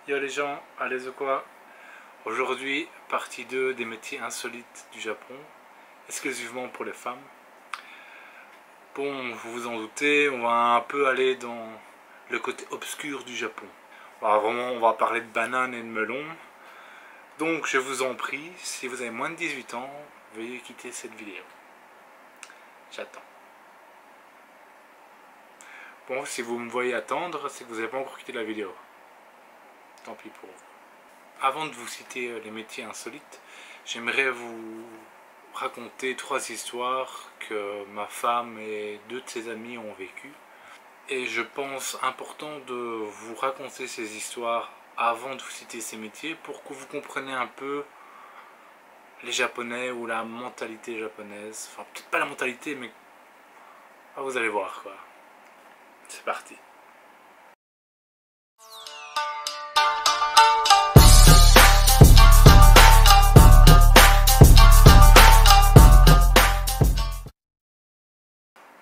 Yo les gens, allez ou quoi? Aujourd'hui, partie 2 des métiers insolites du Japon, exclusivement pour les femmes. Bon, vous vous en doutez, on va un peu aller dans le côté obscur du Japon. On va parler de bananes et de melons. Donc je vous en prie, si vous avez moins de 18 ans, veuillez quitter cette vidéo. J'attends. Bon, si vous me voyez attendre, c'est que vous n'avez pas encore quitté la vidéo. Tant pis pour vous. Avant de vous citer les métiers insolites, j'aimerais vous raconter 3 histoires que ma femme et 2 de ses amis ont vécues. Et je pense important de vous raconter ces histoires avant de vous citer ces métiers pour que vous compreniez un peu les Japonais ou la mentalité japonaise. Enfin, peut-être pas la mentalité, mais vous allez voir quoi. C'est parti.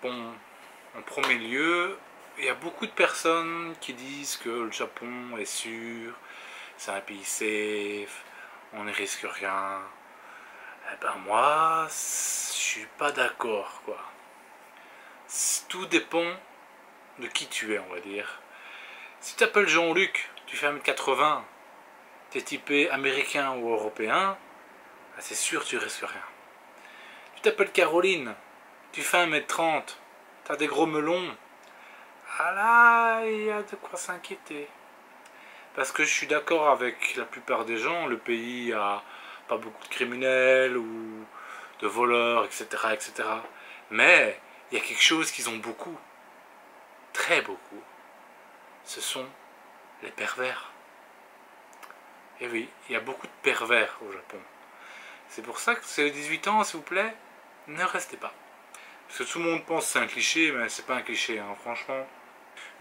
Bon, en premier lieu, il y a beaucoup de personnes qui disent que le Japon est sûr, c'est un pays safe, on ne risque rien. Eh ben moi, je suis pas d'accord quoi. Tout dépend de qui tu es, on va dire. Si tu t'appelles Jean-Luc, tu fais 1m80, tu es typé américain ou européen, c'est sûr tu risques rien. Tu t'appelles Caroline, tu fais 1m30, tu as des gros melons, ah là, il y a de quoi s'inquiéter. Parce que je suis d'accord avec la plupart des gens, le pays a pas beaucoup de criminels ou de voleurs, etc. etc. Mais il y a quelque chose qu'ils ont beaucoup, très beaucoup. Ce sont les pervers. Et oui, il y a beaucoup de pervers au Japon. C'est pour ça que c'est 18 ans, s'il vous plaît, ne restez pas. Parce que tout le monde pense que c'est un cliché, mais c'est pas un cliché, hein, franchement.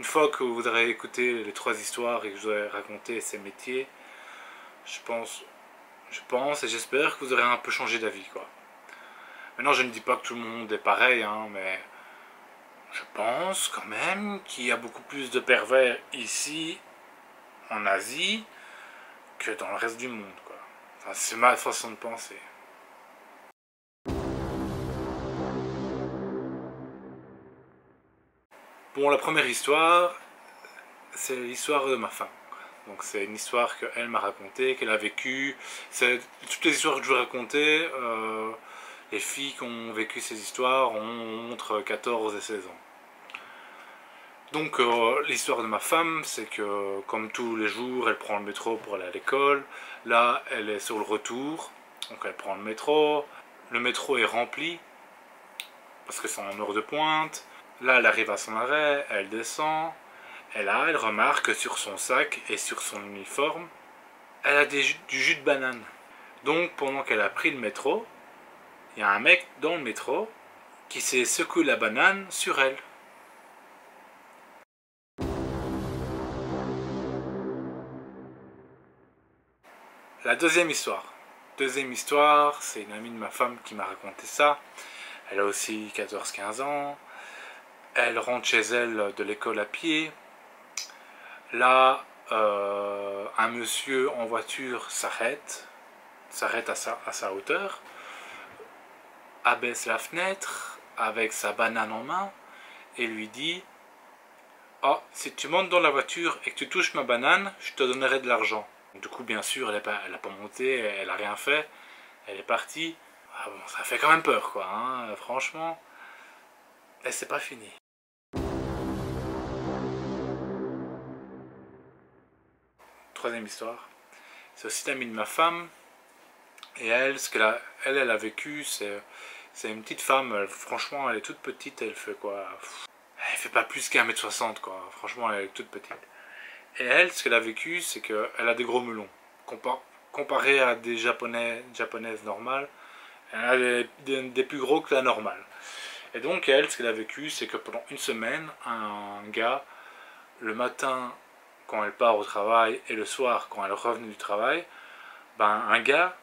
Une fois que vous aurez écouté les 3 histoires et que je vous aurai raconté ces métiers, je pense et j'espère que vous aurez un peu changé d'avis, quoi. Maintenant, je ne dis pas que tout le monde est pareil, hein, mais je pense quand même qu'il y a beaucoup plus de pervers ici, en Asie, que dans le reste du monde, quoi. Enfin, c'est ma façon de penser. Bon, la première histoire, c'est l'histoire de ma femme. Donc c'est une histoire qu'elle m'a racontée, qu'elle a vécue. Toutes les histoires que je vais raconter, les filles qui ont vécu ces histoires ont entre 14 et 16 ans. Donc l'histoire de ma femme, c'est que comme tous les jours, elle prend le métro pour aller à l'école. Là, elle est sur le retour, donc elle prend le métro. Le métro est rempli, parce que c'est en heure de pointe. Là, elle arrive à son arrêt, elle descend. Et là, elle remarque que sur son sac et sur son uniforme, elle a du jus de banane. Donc, pendant qu'elle a pris le métro, il y a un mec dans le métro qui s'est secoué la banane sur elle. La deuxième histoire. Deuxième histoire, c'est une amie de ma femme qui m'a raconté ça. Elle a aussi 14-15 ans. Elle rentre chez elle de l'école à pied. Là, un monsieur en voiture s'arrête à sa hauteur, abaisse la fenêtre avec sa banane en main et lui dit « Oh, si tu montes dans la voiture et que tu touches ma banane, je te donnerai de l'argent. » Du coup, bien sûr, elle n'a pas monté, elle n'a rien fait, elle est partie. Ah bon, ça fait quand même peur, quoi, hein, franchement. Et c'est pas fini. Troisième histoire. C'est aussi l'amie de ma femme. Et elle, ce elle a vécu, c'est une petite femme. Franchement, elle est toute petite. Elle fait quoi? Elle fait pas plus qu'1m60, quoi. Franchement, elle est toute petite. Et elle, ce qu'elle a vécu, c'est qu'elle a des gros melons. Comparé à des japonaises normales, elle a des plus gros que la normale. Et donc, elle, ce qu'elle a vécu, c'est que pendant une semaine, un gars, le matin, quand elle part au travail, et le soir, quand elle revenait du travail, ben, un gars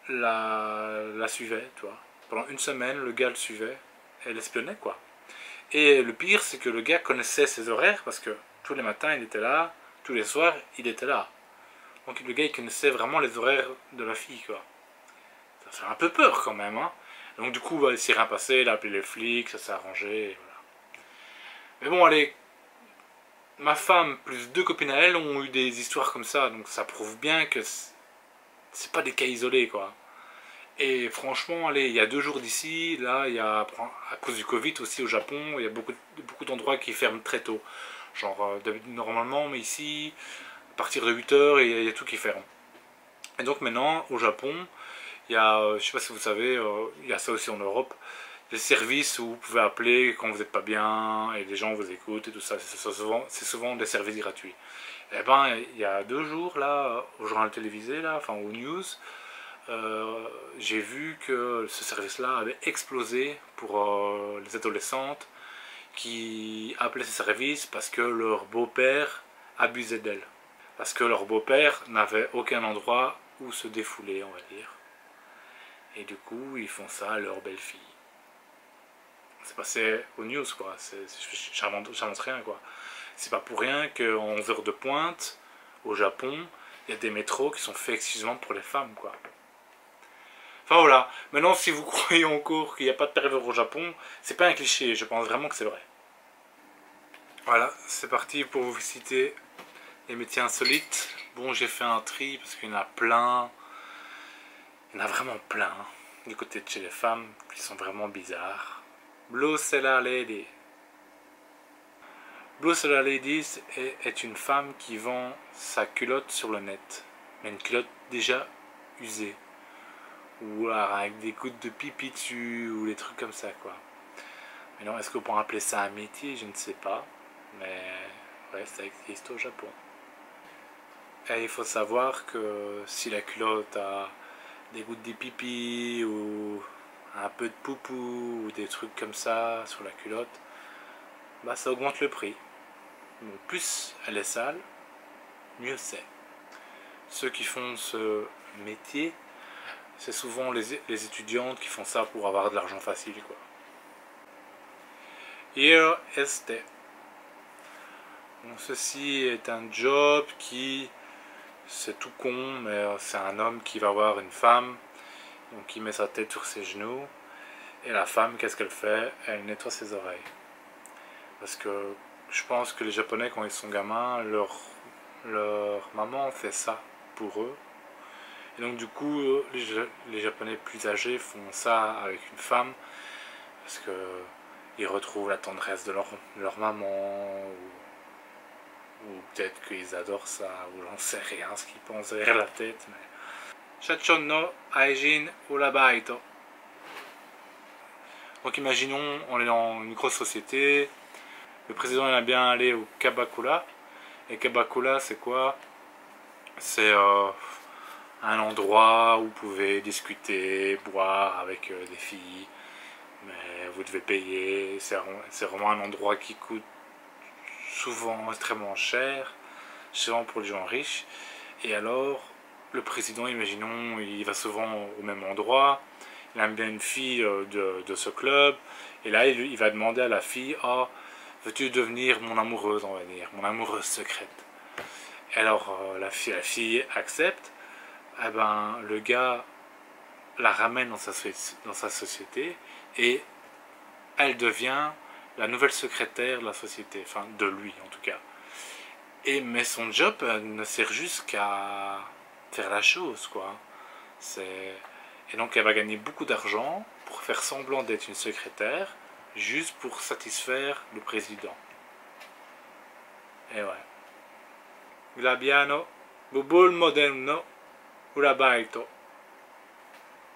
la suivait, tu vois. Pendant une semaine, le gars le suivait, et l'espionnait, quoi. Et le pire, c'est que le gars connaissait ses horaires, parce que tous les matins, il était là, tous les soirs, il était là. Donc le gars il connaissait vraiment les horaires de la fille quoi. Ça fait un peu peur quand même hein. Donc du coup bah, il s'est rien passé, il a appelé les flics, ça s'est arrangé, et voilà. Mais bon allez, ma femme plus deux copines à elle ont eu des histoires comme ça, donc ça prouve bien que c'est pas des cas isolés quoi. Et franchement, allez, il y a 2 jours d'ici, là, il y a, à cause du Covid aussi au Japon, il y a beaucoup d'endroits qui ferment très tôt. Genre, normalement, mais ici, à partir de 8 h, il y a tout qui ferme. Et donc maintenant, au Japon, il y a, je sais pas si vous savez, il y a ça aussi en Europe, des services où vous pouvez appeler quand vous n'êtes pas bien, et les gens vous écoutent et tout ça. C'est souvent des services gratuits. Et ben, il y a 2 jours, là, au journal télévisé, là, enfin aux news, j'ai vu que ce service-là avait explosé pour les adolescentes qui appelaient ce service parce que leur beau-père abusait d'elles. Parce que leur beau-père n'avait aucun endroit où se défouler, on va dire. Et du coup, ils font ça à leur belle-fille. C'est passé aux news, quoi. J'invente rien, quoi. C'est pas pour rien qu'en 11 heures de pointe, au Japon, il y a des métros qui sont faits exclusivement pour les femmes, quoi. Enfin voilà, maintenant si vous croyez encore qu'il n'y a pas de pervers au Japon, c'est pas un cliché, je pense vraiment que c'est vrai. Voilà, c'est parti pour vous citer les métiers insolites. Bon, j'ai fait un tri parce qu'il y en a plein, il y en a vraiment plein, hein, du côté de chez les femmes, qui sont vraiment bizarres. Blue Sella Lady. Blue Sella Lady est une femme qui vend sa culotte sur le net, mais une culotte déjà usée. Ou alors avec des gouttes de pipi dessus, ou des trucs comme ça quoi. Mais non, est-ce qu'on peut appeler ça un métier? Je ne sais pas. Mais ouais, ça existe au Japon. Et il faut savoir que si la culotte a des gouttes de pipi, ou un peu de poupou, ou des trucs comme ça sur la culotte, bah ça augmente le prix. Donc plus elle est sale, mieux c'est. Ceux qui font ce métier, c'est souvent les étudiantes qui font ça pour avoir de l'argent facile quoi. Here este. Donc, ceci est un job qui, c'est tout con, mais c'est un homme qui va voir une femme, donc il met sa tête sur ses genoux, et la femme, qu'est-ce qu'elle fait? Elle nettoie ses oreilles. Parce que je pense que les Japonais, quand ils sont gamins, leur maman fait ça pour eux. Et donc du coup, les Japonais plus âgés font ça avec une femme, parce que ils retrouvent la tendresse de leur maman, ou peut-être qu'ils adorent ça, ou j'en sais rien ce qu'ils pensent derrière la tête. Mais... Shachon no Aijin Urabaito. Donc imaginons, on est dans une grosse société, le président il aime bien aller au Kabakura. Et Kabakura c'est quoi? C'est un endroit où vous pouvez discuter, boire avec des filles, mais vous devez payer. C'est vraiment un endroit qui coûte souvent extrêmement cher, souvent pour les gens riches. Et alors, le président, imaginons, il va souvent au même endroit, il aime bien une fille de ce club, et là, il va demander à la fille, oh, veux-tu devenir mon amoureuse, on va dire, mon amoureuse secrète. Et alors, la fille accepte, eh ben, le gars la ramène dans sa société, et elle devient la nouvelle secrétaire de la société, enfin de lui en tout cas. Mais son job ne sert juste qu'à faire la chose quoi. Et donc elle va gagner beaucoup d'argent pour faire semblant d'être une secrétaire, juste pour satisfaire le président. Et ouais. Glabiano, Bubul Moderno, Urabaito.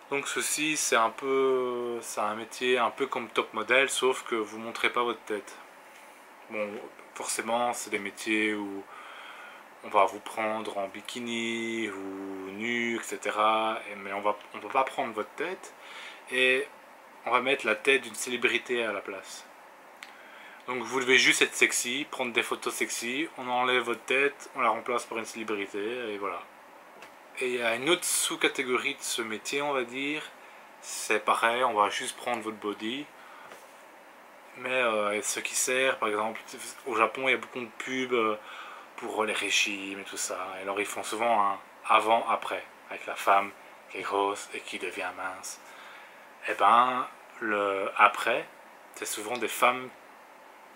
Donc ceci c'est un métier un peu comme top model, sauf que vous montrez pas votre tête. Bon, forcément c'est des métiers où on va vous prendre en bikini ou nu, etc. Mais on peut pas prendre votre tête et on va mettre la tête d'une célébrité à la place. Donc vous devez juste être sexy, prendre des photos sexy, on enlève votre tête, on la remplace par une célébrité et voilà. Et il y a une autre sous-catégorie de ce métier, on va dire, c'est pareil, on va juste prendre votre body. Mais ce qui sert, par exemple, au Japon, il y a beaucoup de pubs pour les régimes et tout ça. Et alors ils font souvent un avant-après, avec la femme qui est grosse et qui devient mince. Et ben, le après, c'est souvent des femmes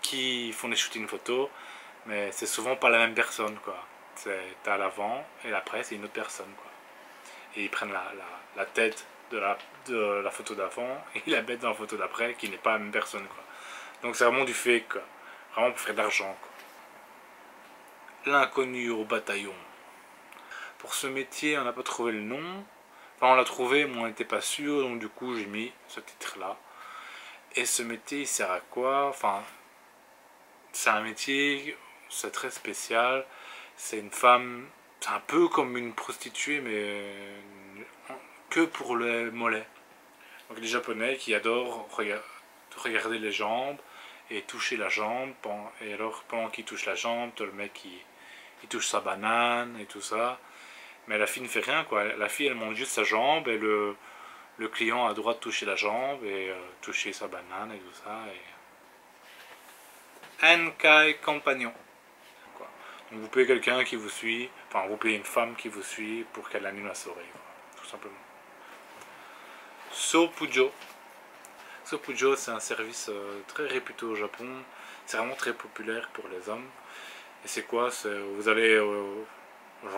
qui font des shootings photos, mais c'est souvent pas la même personne, quoi. T'as l'avant et l'après, c'est une autre personne, quoi. Et ils prennent la tête de la photo d'avant et ils la mettent dans la photo d'après, qui n'est pas la même personne, quoi. Donc c'est vraiment du fake, quoi. Vraiment pour faire de l'argent, quoi. L'inconnu au bataillon. Pour ce métier, on n'a pas trouvé le nom. Enfin, on l'a trouvé, mais on n'était pas sûr, donc du coup, j'ai mis ce titre-là. Et ce métier, il sert à quoi? Enfin, c'est un métier, c'est très spécial. C'est une femme, c'est un peu comme une prostituée, mais que pour le mollet. Donc les Japonais qui adorent regarder les jambes et toucher la jambe. Et alors, pendant qu'ils touchent la jambe, le mec il touche sa banane et tout ça. Mais la fille ne fait rien, quoi. La fille, elle monte juste sa jambe et le client a le droit de toucher la jambe et toucher sa banane et tout ça. Et... Enkai compagnon. Quoi. Donc vous payez quelqu'un qui vous suit, enfin vous payez une femme qui vous suit pour qu'elle anime la soirée, quoi. Tout simplement. Sopujo. Sopujo, c'est un service très réputé au Japon. C'est vraiment très populaire pour les hommes. Et c'est quoi? Vous allez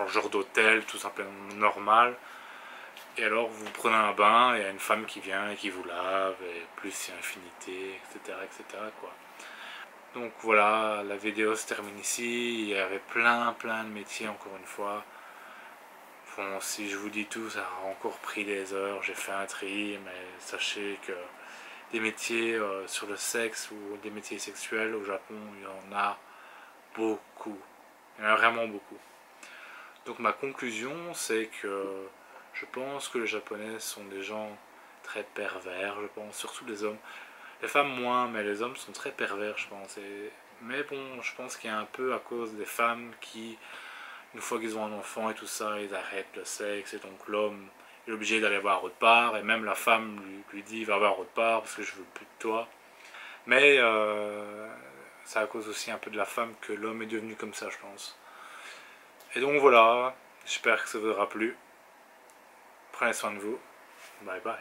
genre d'hôtel, tout simplement normal. Et alors vous prenez un bain, et il y a une femme qui vient et qui vous lave, et plus c'est infinité, etc., etc., quoi. Donc voilà, la vidéo se termine ici. Il y avait plein de métiers, encore une fois. Bon, si je vous dis tout, ça a encore pris des heures, j'ai fait un tri, mais sachez que des métiers sur le sexe ou des métiers sexuels au Japon, il y en a beaucoup. Il y en a vraiment beaucoup. Donc ma conclusion, c'est que je pense que les Japonais sont des gens très pervers, je pense, surtout les hommes. Les femmes moins, mais les hommes sont très pervers, je pense. Mais bon, je pense qu'il y a un peu à cause des femmes qui, une fois qu'ils ont un enfant et tout ça, ils arrêtent le sexe, et donc l'homme est obligé d'aller voir autre part, et même la femme lui dit va voir autre part parce que je veux plus de toi. Mais c'est à cause aussi un peu de la femme que l'homme est devenu comme ça, je pense. Et donc voilà, j'espère que ça vous aura plu. Prenez soin de vous. Bye bye.